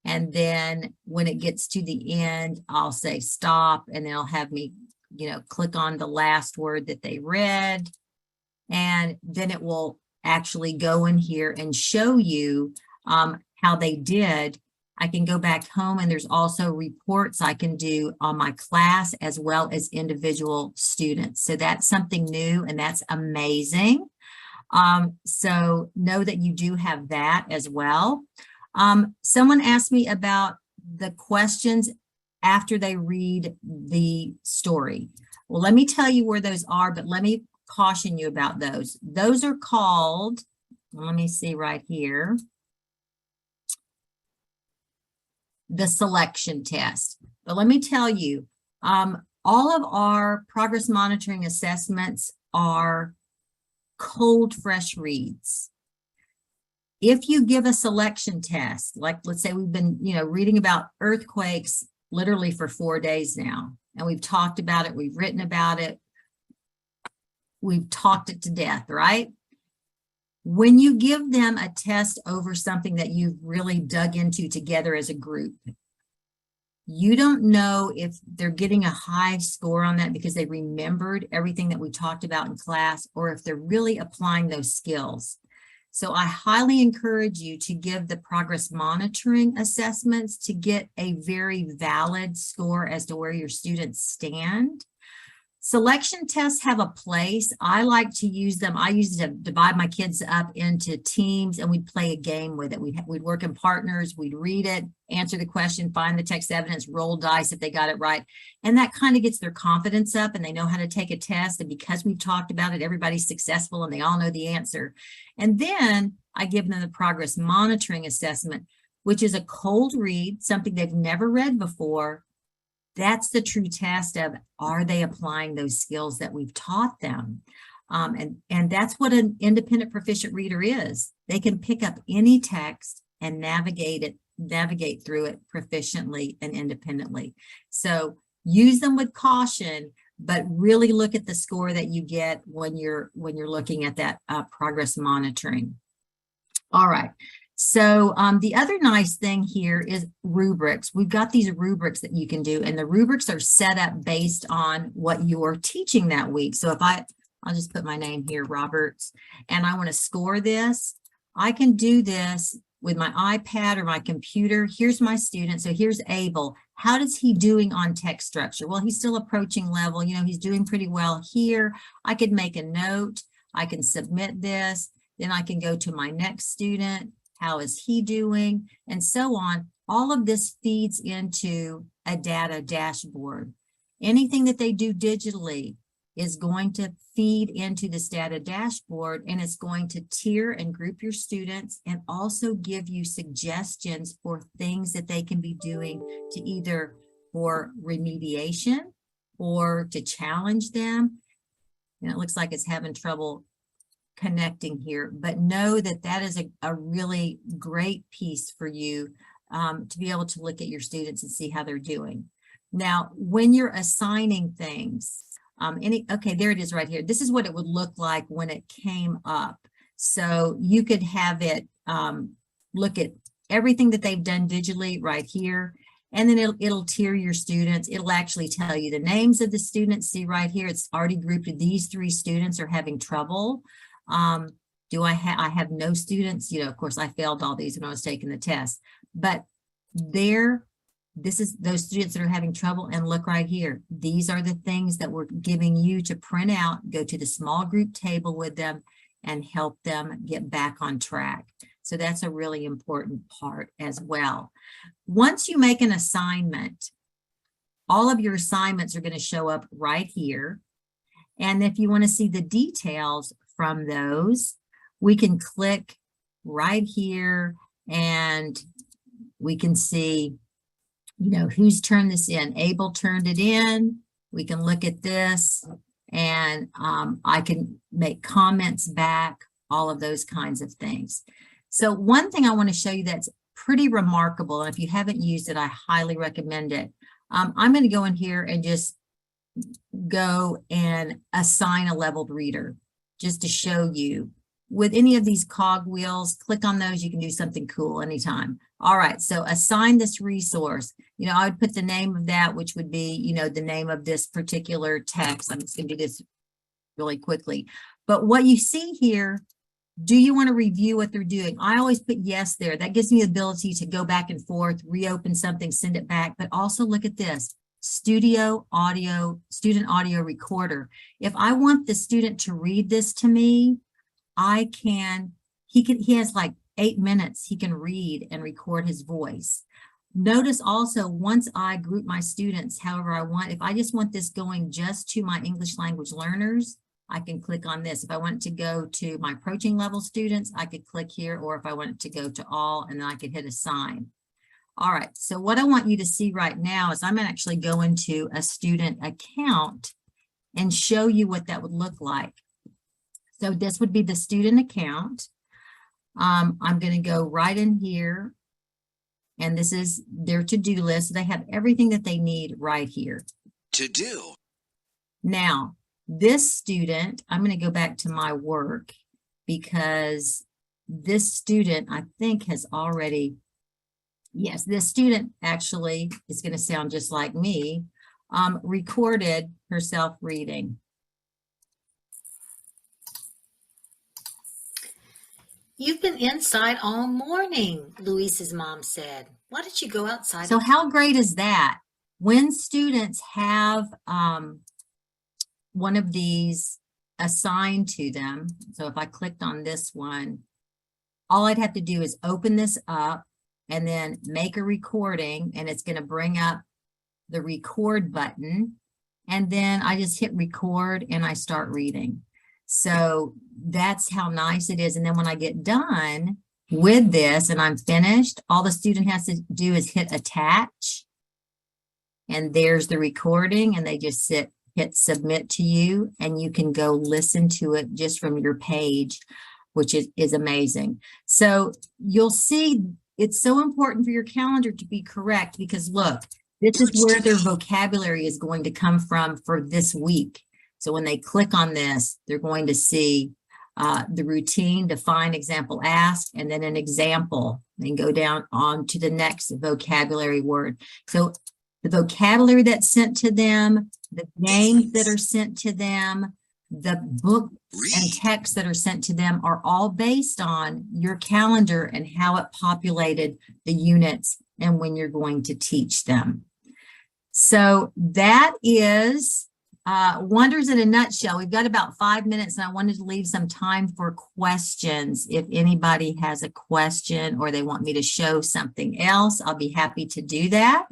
And then when it gets to the end, I'll say stop, and they'll have me, click on the last word that they read. And then it will actually go in here and show you how they did. I can go back home, and there's also reports I can do on my class as well as individual students. So that's something new, and that's amazing. So know that you do have that as well. Someone asked me about the questions after they read the story. Well, let me tell you where those are, but let me caution you about those. Those are called, let me see right here, the selection test. But let me tell you, all of our progress monitoring assessments are cold, fresh reads. If you give a selection test, like let's say we've been, reading about earthquakes literally for 4 days now, and we've talked about it, we've written about it, we've talked it to death, right? When you give them a test over something that you've really dug into together as a group, you don't know if they're getting a high score on that because they remembered everything that we talked about in class, or if they're really applying those skills. So I highly encourage you to give the progress monitoring assessments to get a very valid score as to where your students stand. Selection tests have a place. I like to use them. I used to divide my kids up into teams, and we'd play a game with it. We'd work in partners, we'd read it, answer the question, find the text evidence, roll dice if they got it right. And that kind of gets their confidence up, and they know how to take a test. And because we've talked about it, everybody's successful and they all know the answer. And then I give them the progress monitoring assessment, which is a cold read, something they've never read before. That's the true test of, are they applying those skills that we've taught them? And that's what an independent proficient reader is. They can pick up any text and navigate through it proficiently and independently. So use them with caution, but really look at the score that you get when you're looking at that progress monitoring. All right. So the other nice thing here is rubrics. We've got these rubrics that you can do, and the rubrics are set up based on what you're teaching that week. So if I'll just put my name here, Roberts, and I want to score this, I can do this with my iPad or my computer. Here's my student. So here's Abel. How is he doing on text structure? Well, he's still approaching level. He's doing pretty well here. I could make a note. I can submit this. Then I can go to my next student. How is he doing? And so on. All of this feeds into a data dashboard. Anything that they do digitally is going to feed into this data dashboard, and it's going to tier and group your students and also give you suggestions for things that they can be doing to either for remediation or to challenge them. And it looks like it's having trouble connecting here, but know that that is a really great piece for you to be able to look at your students and see how they're doing. Now, when you're assigning things, okay, there it is right here. This is what it would look like when it came up. So you could have it look at everything that they've done digitally right here. And then it'll tier your students. It'll actually tell you the names of the students. See right here, it's already grouped. These 3 students are having trouble. I have no students, of course I failed all these when I was taking the test, but this is those students that are having trouble. And look right here, these are the things that we're giving you to print out, go to the small group table with them and help them get back on track. So that's a really important part as well. Once you make an assignment, all of your assignments are going to show up right here. And if you want to see the details from those, we can click right here and we can see, you know, who's turned this in. Abel turned it in. We can look at this and I can make comments back, all of those kinds of things. So one thing I want to show you that's pretty remarkable, and if you haven't used it, I highly recommend it. I'm going to go in here and just go and assign a leveled reader just to show you. With any of these cog wheels, click on those, you can do something cool anytime. All right, so assign this resource. You know, I would put the name of that, which would be, you know, the name of this particular text. I'm just going to do this really quickly. But what you see here, do you want to review what they're doing? I always put yes there. That gives me the ability to go back and forth, reopen something, send it back, but also look at this. Studio audio, student audio recorder. If I want the student to read this to me, I can, he has like 8 minutes. He can read and record his voice. Notice also, once I group my students however I want, if I just want this going just to my English language learners, I can click on this. If I want to go to my approaching level students, I could click here, or if I want it to go to all, and then I could hit assign. All right, so what I want you to see right now is I'm going to actually go into a student account and show you what that would look like. So this would be the student account. I'm going to go right in here, and this is their to-do list. They have everything that they need right here. To do. Now, this student, I'm going to go back to my work because this student, I think, has already, yes, this student actually is going to sound just like me, recorded herself reading. You've been inside all morning, Luis's mom said. Why don't you go outside? So how great is that? When students have one of these assigned to them, so if I clicked on this one, all I'd have to do is open this up and then make a recording, and it's going to bring up the record button, and then I just hit record and I start reading. So that's how nice it is. And then when I get done with this and I'm finished, all the student has to do is hit attach, and there's the recording, and they just hit submit to you, and you can go listen to it just from your page, which is amazing. So you'll see it's so important for your calendar to be correct, because look, this is where their vocabulary is going to come from for this week. So when they click on this, they're going to see the routine, define, example, ask, and then an example, and go down on to the next vocabulary word. So the vocabulary that's sent to them, the names that are sent to them, the book and text that are sent to them are all based on your calendar and how it populated the units and when you're going to teach them. So that is Wonders in a nutshell. We've got about 5 minutes, and I wanted to leave some time for questions. If anybody has a question or they want me to show something else, I'll be happy to do that.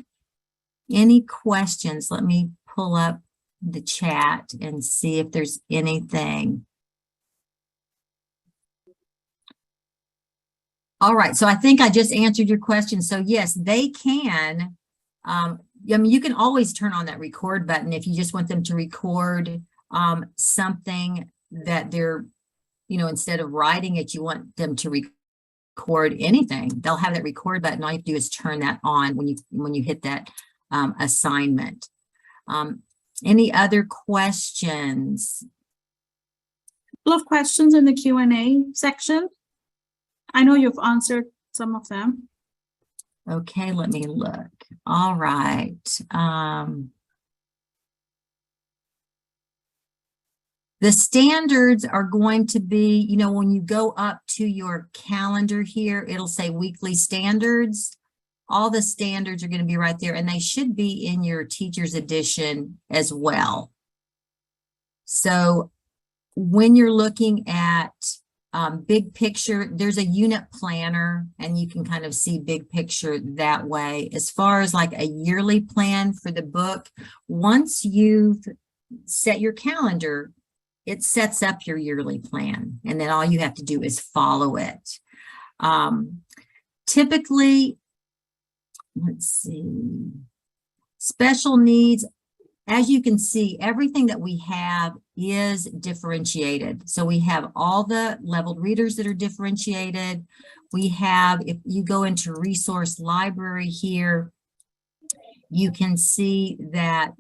Any questions? Let me pull up the chat and see if there's anything. All right, so I think I just answered your question. So yes, they can. I mean, you can always turn on that record button if you just want them to record something that they're, you know, instead of writing it, you want them to record anything. They'll have that record button. All you have to do is turn that on when you hit that assignment. Any other questions? A couple of questions in the Q&A section. I know you've answered some of them. Okay, let me look. All right. The standards are going to be, you know, when you go up to your calendar here, it'll say weekly standards. All the standards are going to be right there, and they should be in your teacher's edition as well. So when you're looking at big picture, there's a unit planner and you can kind of see big picture that way. As far as like a yearly plan for the book, once you've set your calendar, it sets up your yearly plan. And then all you have to do is follow it. Typically, let's see, special needs, as you can see, everything that we have is differentiated. So we have all the leveled readers that are differentiated. We have, if you go into resource library here, you can see that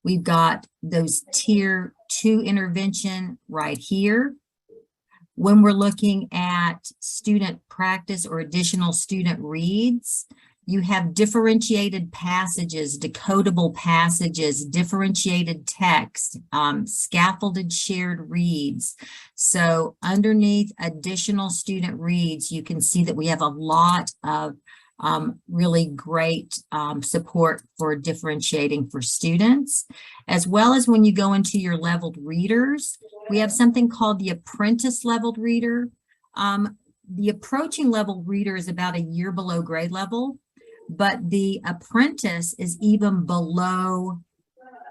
we've got those tier 2 intervention right here. When we're looking at student practice or additional student reads, you have differentiated passages, decodable passages, differentiated text, scaffolded shared reads. So underneath additional student reads, you can see that we have a lot of really great support for differentiating for students, as well as when you go into your leveled readers, we have something called the apprentice leveled reader. The approaching leveled reader is about a year below grade level, but the apprentice is even below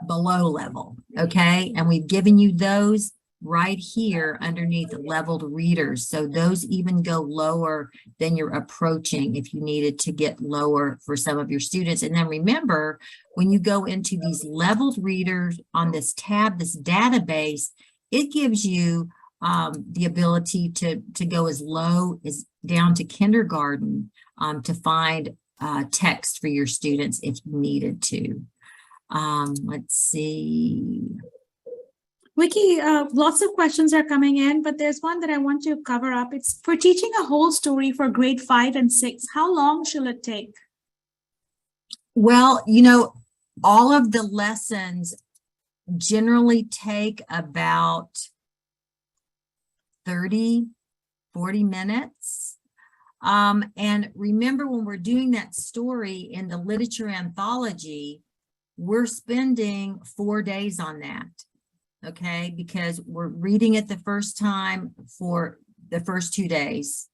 level, okay? And we've given you those right here underneath leveled readers. So those even go lower than you're approaching if you needed to get lower for some of your students. And then remember, when you go into these leveled readers on this tab, this database, it gives you the ability to go as low as down to kindergarten to find text for your students if you needed to. Let's see. Wiki, lots of questions are coming in, but there's one that I want to cover up. It's for teaching a whole story for grade 5 and 6. How long shall it take? Well, you know, all of the lessons generally take about 30, 40 minutes. And remember, when we're doing that story in the literature anthology, we're spending 4 days on that. Okay, because we're reading it the first time for the first 2 days.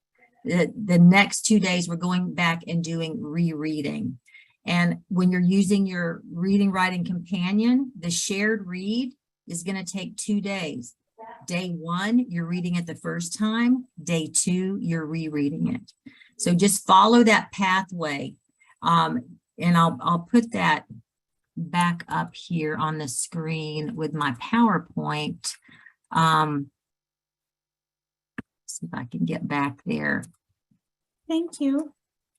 The next 2 days, we're going back and doing rereading. And when you're using your reading, writing companion, the shared read is going to take 2 days. Day 1, you're reading it the first time. Day 2, you're rereading it. So just follow that pathway. And I'll put that back up here on the screen with my PowerPoint. See if I can get back there. Thank you.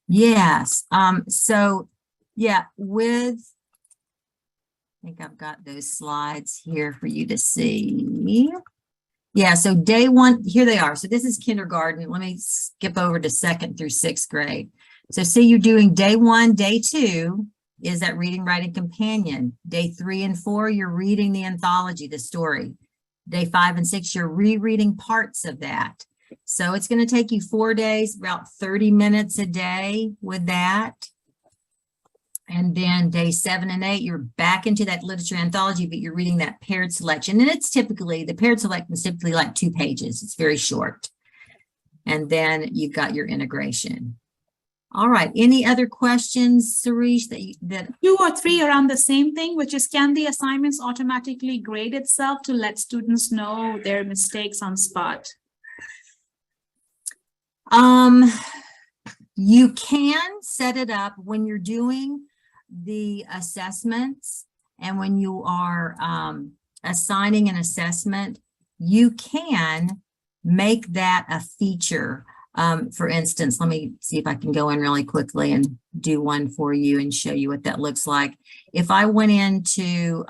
Yes. So yeah, I think I've got those slides here for you to see. Yeah, so day 1, here they are. So this is kindergarten. Let me skip over to 2nd through 6th grade. So see, you're doing day 1, day 2 is that reading, writing companion. Day 3 and 4, you're reading the anthology, the story. Day 5 and 6, you're rereading parts of that. So it's going to take you 4 days, about 30 minutes a day with that. And then day 7 and 8, you're back into that literature anthology, but you're reading that paired selection. And it's typically, the paired selection is typically like 2 pages. It's very short. And then you've got your integration. All right. Any other questions, Suresh, that 2 or 3 around the same thing, which is, can the assignments automatically grade itself to let students know their mistakes on spot? You can set it up when you're doing the assessments and when you are assigning an assessment, you can make that a feature. For instance, let me see if I can go in really quickly and do one for you and show you what that looks like. If I went into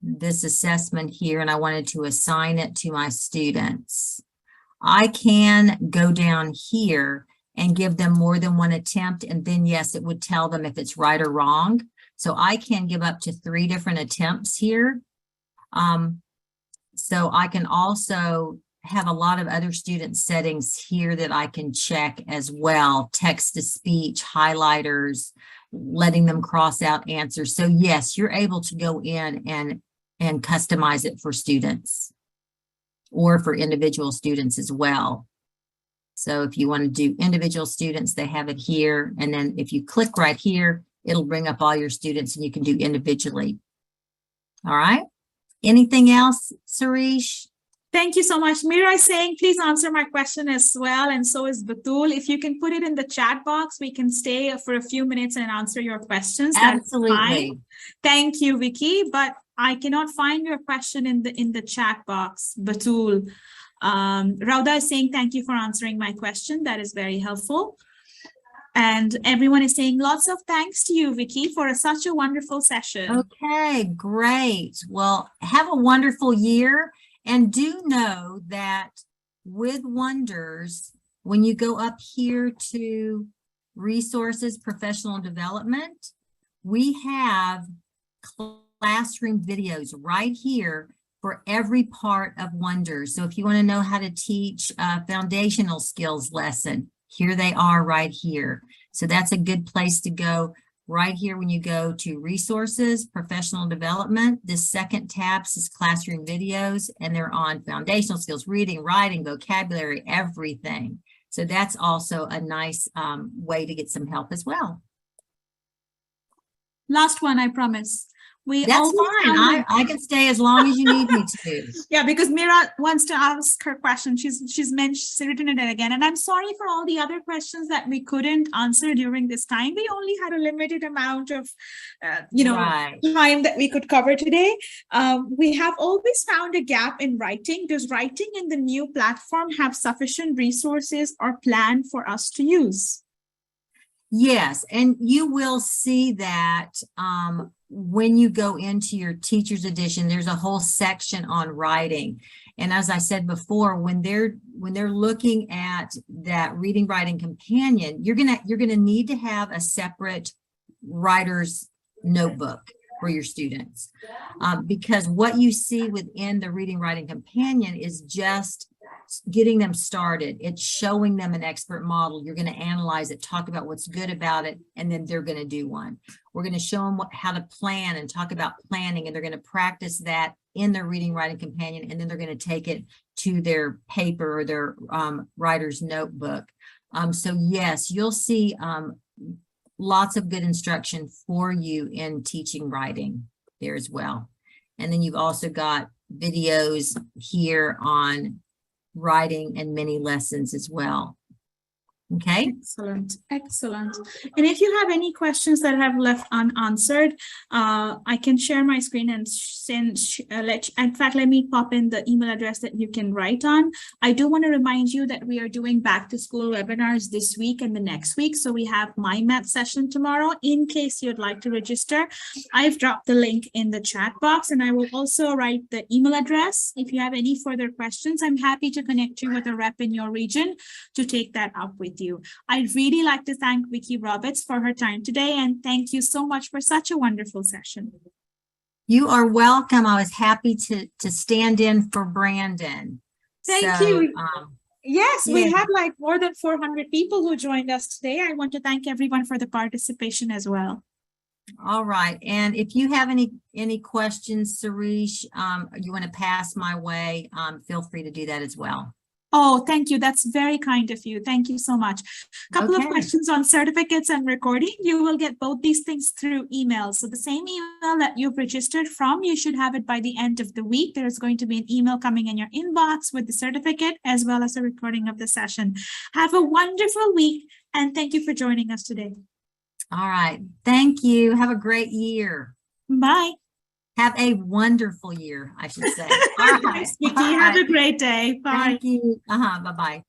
this assessment here and I wanted to assign it to my students, I can go down here and give them more than 1 attempt, and then yes, it would tell them if it's right or wrong. So I can give up to 3 different attempts here. So I can also have a lot of other student settings here that I can check as well. Text to speech, highlighters, letting them cross out answers. So yes, you're able to go in and and customize it for students or for individual students as well. So if you want to do individual students, they have it here. And then if you click right here, it'll bring up all your students and you can do individually. All right. Anything else, Suresh? Thank you so much. Mira is saying, please answer my question as well. And so is Batul. If you can put it in the chat box, we can stay for a few minutes and answer your questions. Absolutely. That's fine. Thank you, Vicky. But I cannot find your question in the chat box, Batul. Rauda is saying, thank you for answering my question. That is very helpful. And everyone is saying lots of thanks to you, Vicky, for such a wonderful session. Okay, great. Well, have a wonderful year. And do know that with Wonders, when you go up here to resources, professional development, we have classroom videos right here for every part of Wonders. So if you want to know how to teach a foundational skills lesson, here they are right here. So that's a good place to go right here when you go to resources, professional development. This second tab says classroom videos, and they're on foundational skills, reading, writing, vocabulary, everything. So that's also a nice way to get some help as well. Last one, I promise. That's fine. I can stay as long as you need me to. Yeah, because Mira wants to ask her question. She's written it again. And I'm sorry for all the other questions that we couldn't answer during this time. We only had a limited amount of, time that we could cover today. We have always found a gap in writing. Does writing in the new platform have sufficient resources or plan for us to use? Yes, and you will see that when you go into your teacher's edition, there's a whole section on writing. And as I said before, when they're looking at that reading writing companion, you're gonna need to have a separate writer's notebook for your students, because what you see within the reading writing companion is just getting them started. It's showing them an expert model. You're going to analyze it, talk about what's good about it, and then they're going to do one. We're going to show them how to plan and talk about planning, and they're going to practice that in their reading writing companion, and then they're going to take it to their paper or their writer's notebook. So yes, you'll see lots of good instruction for you in teaching writing there as well. And then you've also got videos here on writing and mini lessons as well. Okay. Excellent. And if you have any questions that have left unanswered, I can share my screen and send, in fact, let me pop in the email address that you can write on. I do want to remind you that we are doing back to school webinars this week and the next week. So we have my math session tomorrow. In case you'd like to register, I've dropped the link in the chat box, and I will also write the email address. If you have any further questions, I'm happy to connect you with a rep in your region to take that up with you. I'd really like to thank Vicki Roberts for her time today, and thank you so much for such a wonderful session. You are welcome. I was happy to stand in for Brandon. Thank you. Yes, we had like more than 400 people who joined us today. I want to thank everyone for the participation as well. All right. And if you have any questions, Suresh, you want to pass my way, feel free to do that as well. Oh, thank you. That's very kind of you. Thank you so much. Couple of questions on certificates and recording. You will get both these things through email. So the same email that you've registered from, you should have it by the end of the week. There's going to be an email coming in your inbox with the certificate as well as a recording of the session. Have a wonderful week, and thank you for joining us today. All right. Thank you. Have a great year. Bye. Have a wonderful year, I should say. All right. Thanks, Vicki. Have a great day. Bye. Thank you. Bye-bye.